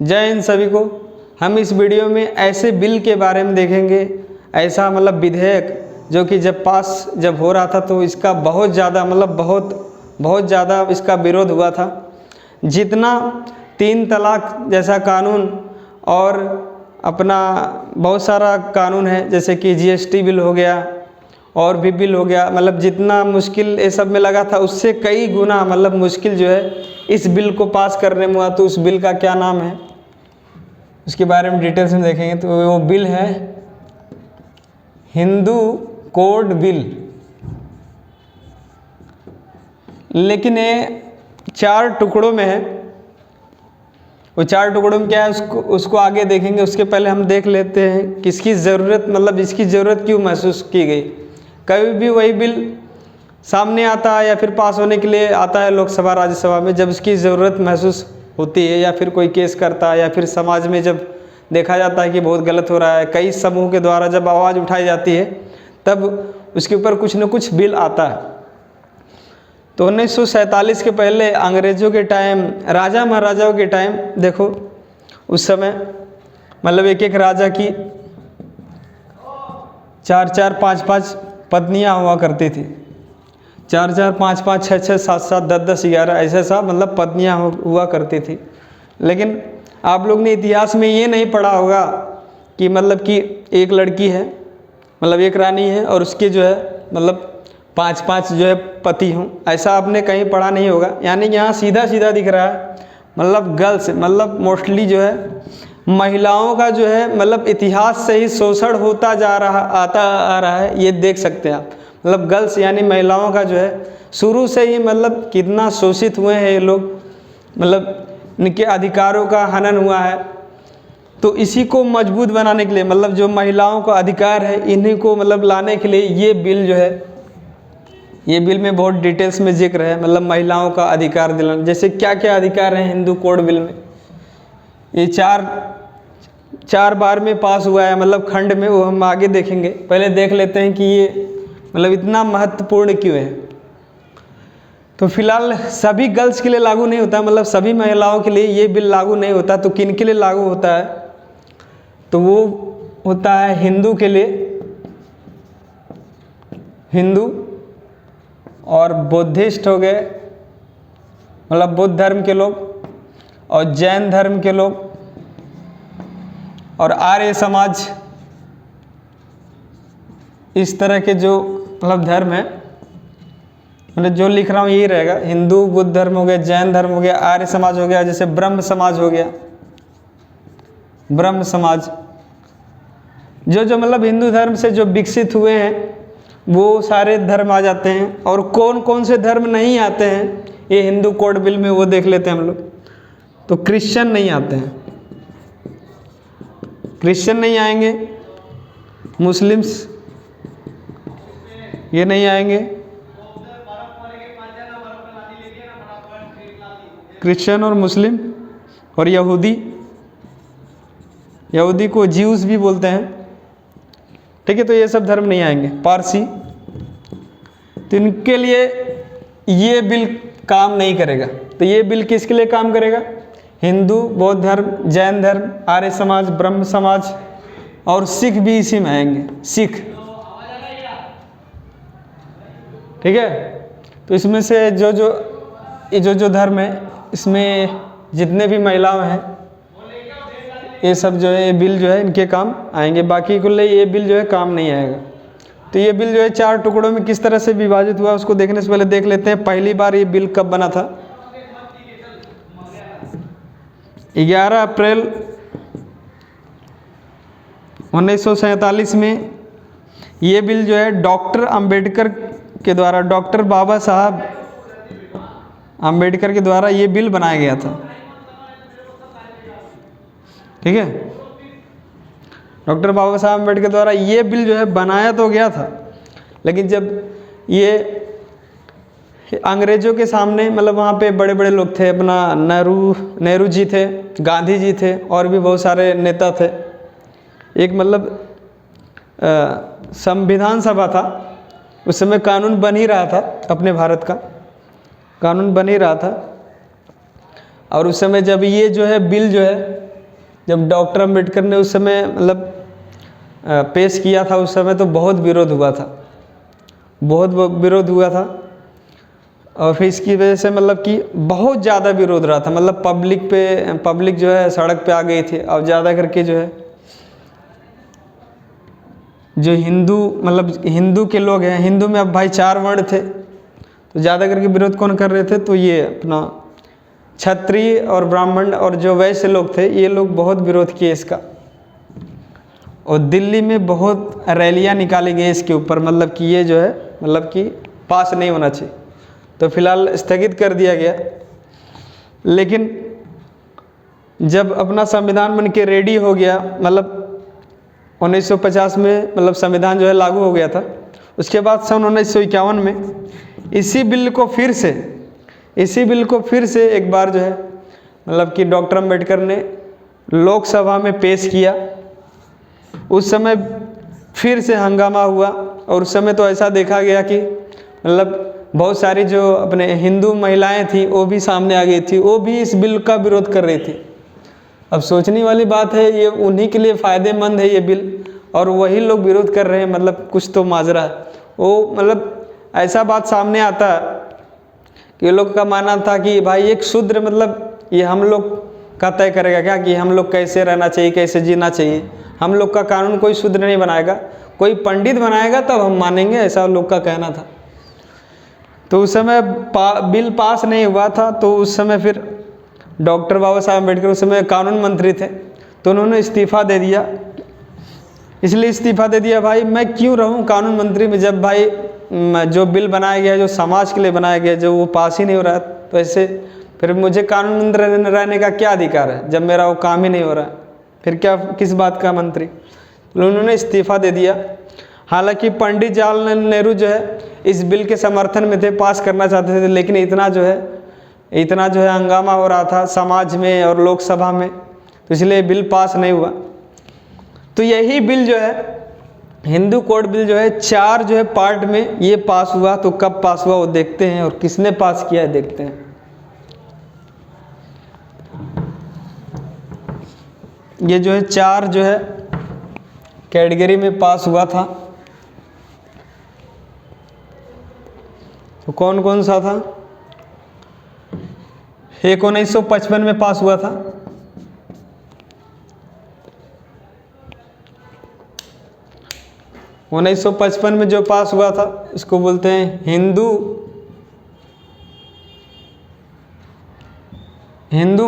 जय हिंद सभी को। हम इस वीडियो में ऐसे बिल के बारे में देखेंगे, ऐसा मतलब विधेयक जो कि जब हो रहा था तो इसका बहुत ज़्यादा बहुत ज़्यादा इसका विरोध हुआ था। जितना 3 तलाक जैसा कानून और अपना बहुत सारा कानून है, जैसे कि जीएसटी बिल हो गया और भी बिल हो गया, मतलब जितना मुश्किल ये सब में लगा था उससे कई गुना मुश्किल जो है इस बिल को पास करने में हुआ। तो उस बिल का क्या नाम है उसके बारे में डिटेल्स में देखेंगे। तो वो बिल है हिंदू कोड बिल। लेकिन ये 4 टुकड़ों में है। वो 4 टुकड़ों में क्या है उसको आगे देखेंगे। उसके पहले हम देख लेते हैं किसकी ज़रूरत इसकी ज़रूरत क्यों महसूस की गई। कभी भी वही बिल सामने आता है या फिर पास होने के लिए आता है लोकसभा राज्यसभा में जब इसकी ज़रूरत महसूस होती है, या फिर कोई केस करता है, या फिर समाज में जब देखा जाता है कि बहुत गलत हो रहा है, कई समूह के द्वारा जब आवाज़ उठाई जाती है तब उसके ऊपर कुछ न कुछ बिल आता है। तो 1947 के पहले अंग्रेज़ों के टाइम, राजा महाराजाओं के टाइम देखो, उस समय एक एक राजा की 4-4, 5-5 पत्नियां हुआ करती थी। 4-4, 5-5, 6-6, 7-7, 10-10, 11 ऐसे सब पत्नियां हुआ करती थी। लेकिन आप लोग ने इतिहास में ये नहीं पढ़ा होगा कि एक लड़की है, एक रानी है और उसके जो है 5-5 जो है पति हों, ऐसा आपने कहीं पढ़ा नहीं होगा। यानी यहाँ सीधा सीधा दिख रहा है गर्ल्स मोस्टली जो है महिलाओं का जो है इतिहास से ही शोषण होता आ रहा है। ये देख सकते हैं आप, गर्ल्स यानी महिलाओं का जो है शुरू से ही कितना शोषित हुए हैं ये लोग, इनके अधिकारों का हनन हुआ है। तो इसी को मजबूत बनाने के लिए जो महिलाओं का अधिकार है इन्हीं को लाने के लिए ये बिल जो है, ये बिल में बहुत डिटेल्स में जिक्र है महिलाओं का अधिकार दिलाना। जैसे क्या क्या अधिकार हैं हिंदू कोड बिल में, ये 4 बार में पास हुआ है खंड में, वो हम आगे देखेंगे। पहले देख लेते हैं कि ये इतना महत्वपूर्ण क्यों है। तो फिलहाल सभी गर्ल्स के लिए लागू नहीं होता, सभी महिलाओं के लिए ये बिल लागू नहीं होता। तो किन के लिए लागू होता है? तो वो होता है हिंदू के लिए, हिंदू और बुद्धिस्ट हो गए, बुद्ध धर्म के लोग, और जैन धर्म के लोग, और आर्य समाज। इस तरह के जो धर्म है, जो लिख रहा हूँ यही रहेगा। हिंदू, बुद्ध धर्म हो गया, जैन धर्म हो गया, आर्य समाज हो गया, जैसे ब्रह्म समाज हो गया। ब्रह्म समाज जो हिंदू धर्म से जो विकसित हुए हैं वो सारे धर्म आ जाते हैं। और कौन कौन से धर्म नहीं आते हैं ये हिंदू कोड बिल में, वो देख लेते हैं हम लोग। तो क्रिश्चियन नहीं आते हैं, क्रिश्चियन नहीं आएंगे, मुस्लिम्स ये नहीं आएंगे, क्रिश्चियन और मुस्लिम, और यहूदी को ज्यूस भी बोलते हैं, ठीक है। तो ये सब धर्म नहीं आएंगे। पारसी, तो इनके लिए ये बिल काम नहीं करेगा। तो ये बिल किसके लिए काम करेगा? हिंदू, बौद्ध धर्म, जैन धर्म, आर्य समाज, ब्रह्म समाज, और सिख भी इसी में आएंगे, सिख, ठीक है। तो इसमें से जो धर्म है, इसमें जितने भी महिलाएं हैं ये सब जो है ये बिल जो है इनके काम आएंगे। बाकी को लिए ये बिल जो है काम नहीं आएगा। तो ये बिल जो है 4 टुकड़ों में किस तरह से विभाजित हुआ उसको देखने से पहले देख लेते हैं पहली बार ये बिल कब बना था। 11 अप्रैल 1947 में ये बिल जो है डॉक्टर अंबेडकर के द्वारा, डॉक्टर बाबा साहब अंबेडकर के द्वारा ये बिल बनाया गया था, ठीक है। डॉक्टर बाबा साहब अम्बेडकर द्वारा ये बिल जो है बनाया तो गया था, लेकिन जब ये अंग्रेज़ों के सामने वहाँ पे बड़े बड़े लोग थे, अपना नेहरू जी थे, गांधी जी थे, और भी बहुत सारे नेता थे। एक संविधान सभा था, उस समय कानून बन ही रहा था, अपने भारत का कानून बन ही रहा था। और उस समय जब ये जो है बिल जो है जब डॉक्टर अम्बेडकर ने उस समय मतलब पेश किया था, उस समय तो बहुत विरोध हुआ था, बहुत विरोध हुआ था। और फिर इसकी वजह से मतलब कि बहुत ज़्यादा विरोध रहा था, मतलब पब्लिक जो है सड़क पे आ गई थी। अब ज़्यादा करके जो है जो हिंदू मतलब हिंदू के लोग हैं, हिंदू में अब भाई 4 वर्ण थे, तो ज़्यादा करके विरोध कौन कर रहे थे, तो ये अपना क्षत्रिय और ब्राह्मण और जो वैश्य लोग थे, ये लोग बहुत विरोध किए इसका। और दिल्ली में बहुत रैलियां निकाली गई इसके ऊपर, मतलब कि ये जो है मतलब कि पास नहीं होना चाहिए। तो फिलहाल स्थगित कर दिया गया। लेकिन जब अपना संविधान बन के रेडी हो गया, मतलब 1950 में मतलब संविधान जो है लागू हो गया था, उसके बाद सन 1951 में इसी बिल को फिर से एक बार जो है मतलब कि डॉक्टर अम्बेडकर ने लोकसभा में पेश किया। उस समय फिर से हंगामा हुआ, और उस समय तो ऐसा देखा गया कि मतलब बहुत सारी जो अपने हिंदू महिलाएं थी वो भी सामने आ गई थी, वो भी इस बिल का विरोध कर रही थी। अब सोचने वाली बात है, ये उन्हीं के लिए फ़ायदेमंद है ये बिल, और वही लोग विरोध कर रहे हैं, मतलब कुछ तो माजरा है। वो मतलब ऐसा बात सामने आता है कि ये लोग का मानना था कि भाई एक शूद्र मतलब ये हम लोग का तय करेगा क्या कि हम लोग कैसे रहना चाहिए, कैसे जीना चाहिए। हम लोग का कानून कोई शूद्र नहीं बनाएगा, कोई पंडित बनाएगा तब हम मानेंगे, ऐसा लोग का कहना था। तो उस समय बिल पास नहीं हुआ था, तो उस समय फिर डॉक्टर बाबा साहब अम्बेडकर उस समय कानून मंत्री थे, तो उन्होंने इस्तीफ़ा दे दिया। इसलिए इस्तीफ़ा दे दिया, भाई मैं क्यों रहूं कानून मंत्री में, जब भाई जो बिल बनाया गया, जो समाज के लिए बनाया गया, जो वो पास ही नहीं हो रहा है, तो ऐसे फिर मुझे कानून मंत्री रहने का क्या अधिकार है जब मेरा वो काम ही नहीं हो रहा है, फिर क्या किस बात का मंत्री। तो उन्होंने इस्तीफ़ा दे दिया। हालांकि पंडित जवाहरलाल नेहरू जो है इस बिल के समर्थन में थे, पास करना चाहते थे, लेकिन इतना जो है हंगामा हो रहा था समाज में और लोकसभा में, तो इसलिए बिल पास नहीं हुआ। तो यही बिल जो है हिंदू कोड बिल जो है 4 जो है पार्ट में ये पास हुआ। तो कब पास हुआ वो देखते हैं, और किसने पास किया है देखते हैं। ये जो है 4 जो है कैटेगरी में पास हुआ था। तो कौन कौन सा था? एक 1955 में पास हुआ था, उन्नीस सौ 1955 में जो पास हुआ था इसको बोलते हैं Hindu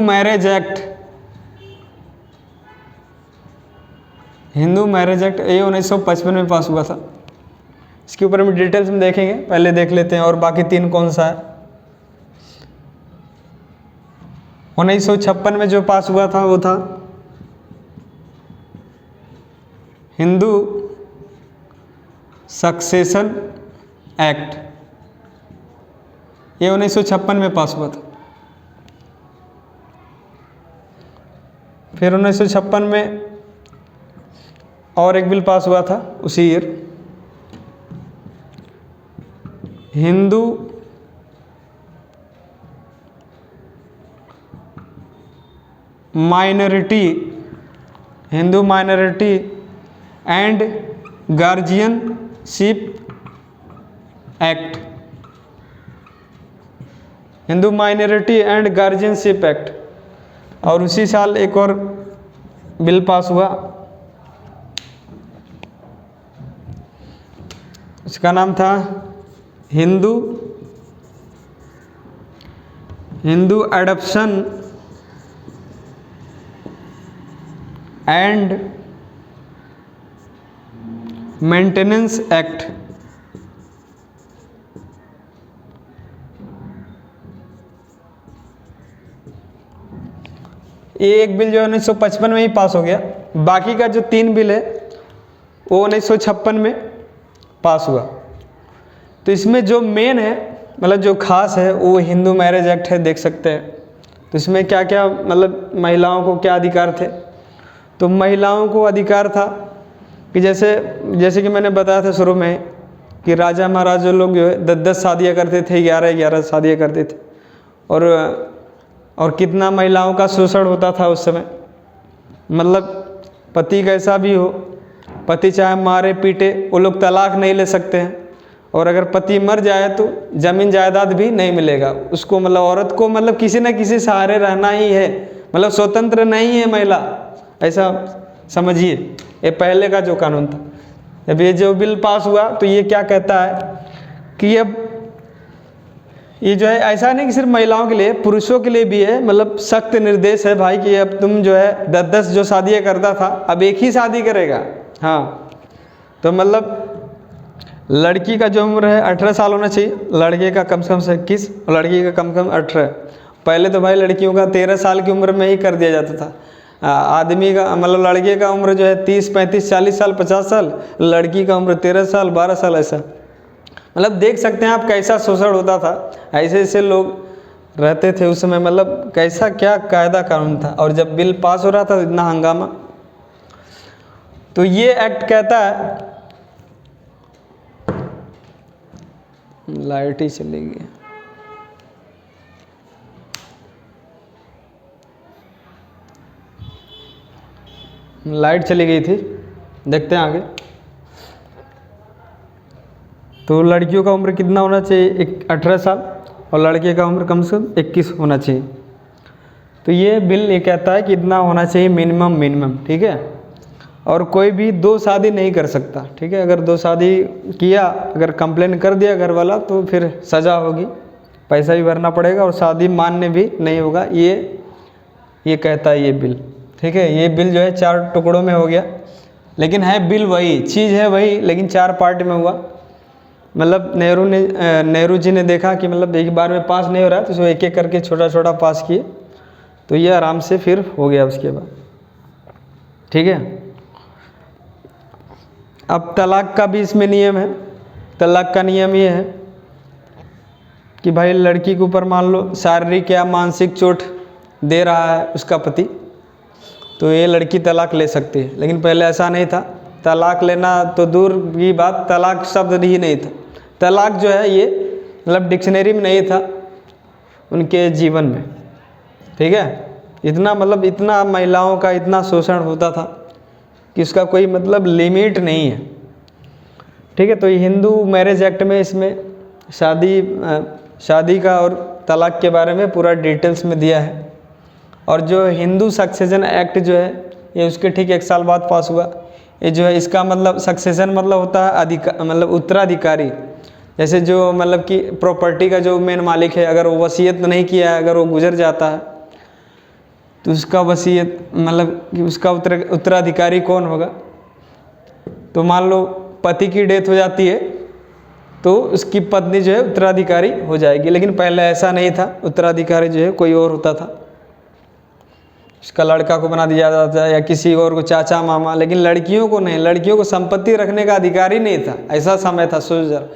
marriage act. Hindu marriage act ये 1955 में पास हुआ था। इसके ऊपर हम डिटेल्स में देखेंगे, पहले देख लेते हैं और बाकी 3 कौन सा है। 1956 में जो पास हुआ था वो था हिंदू सक्सेशन एक्ट। ये 1956 में पास हुआ था। फिर 1956 में और एक बिल पास हुआ था उसी year, Hindu minority and guardianship act. Hindu minority and guardianship act. और उसी साल एक और बिल पास हुआ, उसका नाम था Hindu adoption and maintenance act. ये एक बिल जो है 1955 में ही पास हो गया। बाकी का जो 3 बिल है वो 1956 में पास हुआ। तो इसमें जो मेन है मतलब जो खास है वो हिंदू मैरिज एक्ट है, देख सकते हैं। तो इसमें क्या क्या मतलब महिलाओं को क्या अधिकार थे। तो महिलाओं को अधिकार था कि जैसे कि मैंने बताया था शुरू में कि राजा महाराजा लोग जो है 10-10 शादियाँ करते थे, 11-11 शादियाँ करते थे। और कितना महिलाओं का शोषण होता था उस समय। मतलब पति कैसा भी हो, पति चाहे मारे पीटे, वो लोग तलाक नहीं ले सकते हैं। और अगर पति मर जाए तो ज़मीन जायदाद भी नहीं मिलेगा उसको, मतलब औरत को मतलब किसी न किसी सहारे रहना ही है, मतलब स्वतंत्र नहीं है महिला, ऐसा समझिए। ये पहले का जो कानून था। जब ये जो बिल पास हुआ तो ये क्या कहता है कि अब ये जो है ऐसा नहीं कि सिर्फ महिलाओं के लिए, पुरुषों के लिए भी है, मतलब सख्त निर्देश है भाई कि अब तुम जो है 10-10 जो शादियाँ करता था अब एक ही शादी करेगा। हाँ, तो मतलब लड़की का जो उम्र है 18 साल होना चाहिए, लड़के का कम से कम 21 और लड़की का कम से कम 18। पहले तो भाई लड़कियों का 13 साल की उम्र में ही कर दिया जाता था। आदमी का मतलब लड़के का उम्र जो है 30, 35, 40 साल, 50 साल, लड़की का उम्र 13 साल, 12 साल, ऐसा। मतलब देख सकते हैं आप कैसा शोषण होता था, ऐसे ऐसे लोग रहते थे उस समय, मतलब कैसा क्या कायदा कानून था। और जब बिल पास हो रहा था इतना हंगामा। तो ये एक्ट कहता है, लाइट ही चली गई, लाइट चली गई थी, देखते हैं आगे। तो लड़कियों का उम्र कितना होना चाहिए, 18 साल, और लड़के का उम्र कम से कम 21 होना चाहिए। तो ये बिल ये कहता है कि इतना होना चाहिए मिनिमम, ठीक है। और कोई भी 2 शादी नहीं कर सकता, ठीक है। अगर 2 शादी किया, अगर कंप्लेन कर दिया घर वाला तो फिर सज़ा होगी, पैसा भी भरना पड़ेगा और शादी मान्य भी नहीं होगा। ये कहता है ये बिल, ठीक है। ये बिल जो है 4 टुकड़ों में हो गया, लेकिन है बिल वही, चीज़ है वही, लेकिन 4 पार्ट में हुआ। मतलब नेहरू जी ने देखा कि मतलब एक बार में पास नहीं हो रहा है, तो उसको एक एक करके छोटा छोटा पास किए, तो ये आराम से फिर हो गया उसके बाद, ठीक है। अब तलाक का भी इसमें नियम है। तलाक का नियम ये है कि भाई लड़की के ऊपर मान लो शारीरिक या मानसिक चोट दे रहा है उसका पति, तो ये लड़की तलाक ले सकती है। लेकिन पहले ऐसा नहीं था, तलाक लेना तो दूर की बात, तलाक शब्द ही नहीं था। तलाक जो है ये मतलब डिक्शनरी में नहीं था उनके जीवन में, ठीक है। इतना मतलब इतना महिलाओं का इतना शोषण होता था कि उसका कोई मतलब लिमिट नहीं है, ठीक है। तो ये हिंदू मैरिज एक्ट में इसमें शादी का और तलाक के बारे में पूरा डिटेल्स में दिया है। और जो हिंदू सक्सेशन एक्ट जो है ये उसके ठीक 1 साल बाद पास हुआ। ये जो है इसका मतलब सक्सेशन मतलब होता है मतलब उत्तराधिकारी। जैसे जो मतलब कि प्रॉपर्टी का जो मेन मालिक है, अगर वो वसीयत नहीं किया है, अगर वो गुजर जाता है, तो उसका वसीयत मतलब कि उसका उत्तराधिकारी कौन होगा। तो मान लो पति की डेथ हो जाती है तो उसकी पत्नी जो है उत्तराधिकारी हो जाएगी। लेकिन पहले ऐसा नहीं था, उत्तराधिकारी जो है कोई और होता था, उसका लड़का को बना दिया जाता है या किसी और को, चाचा मामा। लेकिन लड़कियों को नहीं, लड़कियों को संपत्ति रखने का अधिकार ही नहीं था। ऐसा समय था, सोच जरा।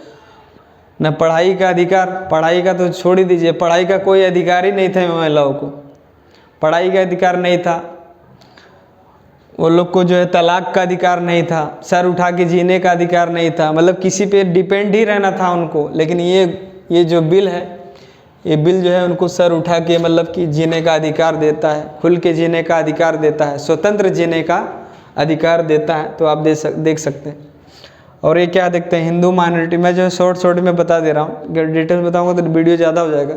न पढ़ाई का अधिकार, पढ़ाई का तो छोड़ ही दीजिए, पढ़ाई का कोई अधिकार ही नहीं था महिलाओं को, पढ़ाई का अधिकार नहीं था। वो लोग को जो है तलाक का अधिकार नहीं था, सर उठा के जीने का अधिकार नहीं था, मतलब किसी पे डिपेंड ही रहना था उनको। लेकिन ये जो बिल है, ये बिल जो है उनको सर उठा के मतलब कि जीने का अधिकार देता है, खुल के जीने का अधिकार देता है, स्वतंत्र जीने का अधिकार देता है। तो आप देख सकते हैं। और ये क्या देखते हैं, हिंदू माइनॉरिटी, मैं जो है शॉर्ट में बता दे रहा हूँ, अगर डिटेल्स बताऊँगा तो वीडियो ज़्यादा हो जाएगा।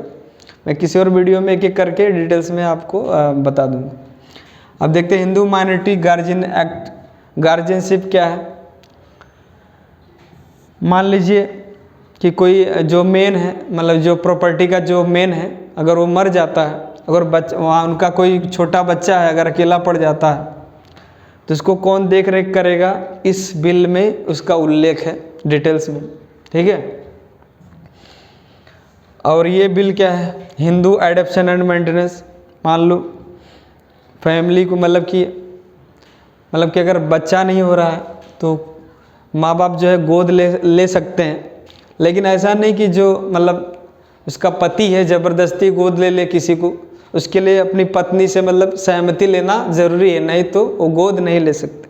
मैं किसी और वीडियो में एक एक करके डिटेल्स में आपको बता दूँगा। अब देखते हैं Hindu minority guardian act. Guardianship क्या है, मान लीजिए कि कोई जो मेन है, मतलब जो प्रॉपर्टी का जो मेन है, अगर वो मर जाता है, अगर वहाँ उनका कोई छोटा बच्चा है, अगर अकेला पड़ जाता है, तो उसको कौन देख रेख करेगा, इस बिल में उसका उल्लेख है डिटेल्स में, ठीक है। और ये बिल क्या है, हिंदू एडॉप्शन एंड मेंटेनेंस। मान लो फैमिली को मतलब कि अगर बच्चा नहीं हो रहा है तो माँ बाप जो है गोद ले सकते हैं। लेकिन ऐसा नहीं कि जो मतलब उसका पति है ज़बरदस्ती गोद ले किसी को, उसके लिए अपनी पत्नी से मतलब सहमति लेना ज़रूरी है, नहीं तो वो गोद नहीं ले सकते।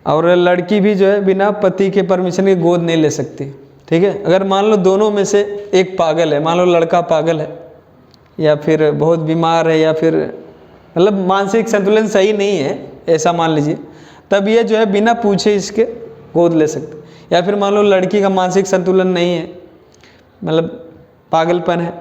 और लड़की भी जो है बिना पति के परमिशन के गोद नहीं ले सकती, ठीक है। अगर मान लो दोनों में से एक पागल है, मान लो लड़का पागल है या फिर बहुत बीमार है या फिर मतलब मानसिक संतुलन सही नहीं है ऐसा मान लीजिए, तब ये जो है बिना पूछे इसके गोद ले सकते। या फिर मान लो लड़की का मानसिक संतुलन नहीं है, मतलब पागलपन है,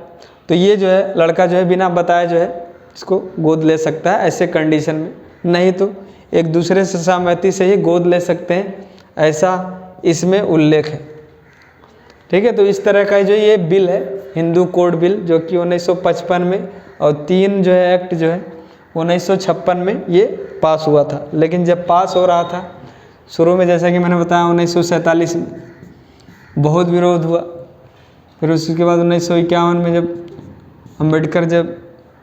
तो ये जो है लड़का जो है बिना बताए जो है इसको गोद ले सकता है ऐसे कंडीशन में। नहीं तो एक दूसरे से सहमति से ही गोद ले सकते हैं, ऐसा इसमें उल्लेख है। ठीक है, तो इस तरह का जो ये बिल है हिंदू कोड बिल, जो कि 1955 में, और 3 जो है एक्ट जो है 1956 में ये पास हुआ था। लेकिन जब पास हो रहा था शुरू में, जैसा कि मैंने बताया 1947 में बहुत विरोध हुआ। फिर उसके बाद 1951 में जब अम्बेडकर, जब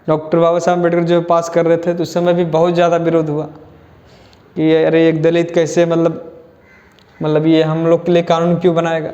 डॉक्टर बाबा साहब अम्बेडकर जो पास कर रहे थे, तो उस समय भी बहुत ज़्यादा विरोध हुआ कि अरे एक दलित कैसे मतलब ये हम लोग के लिए कानून क्यों बनाएगा।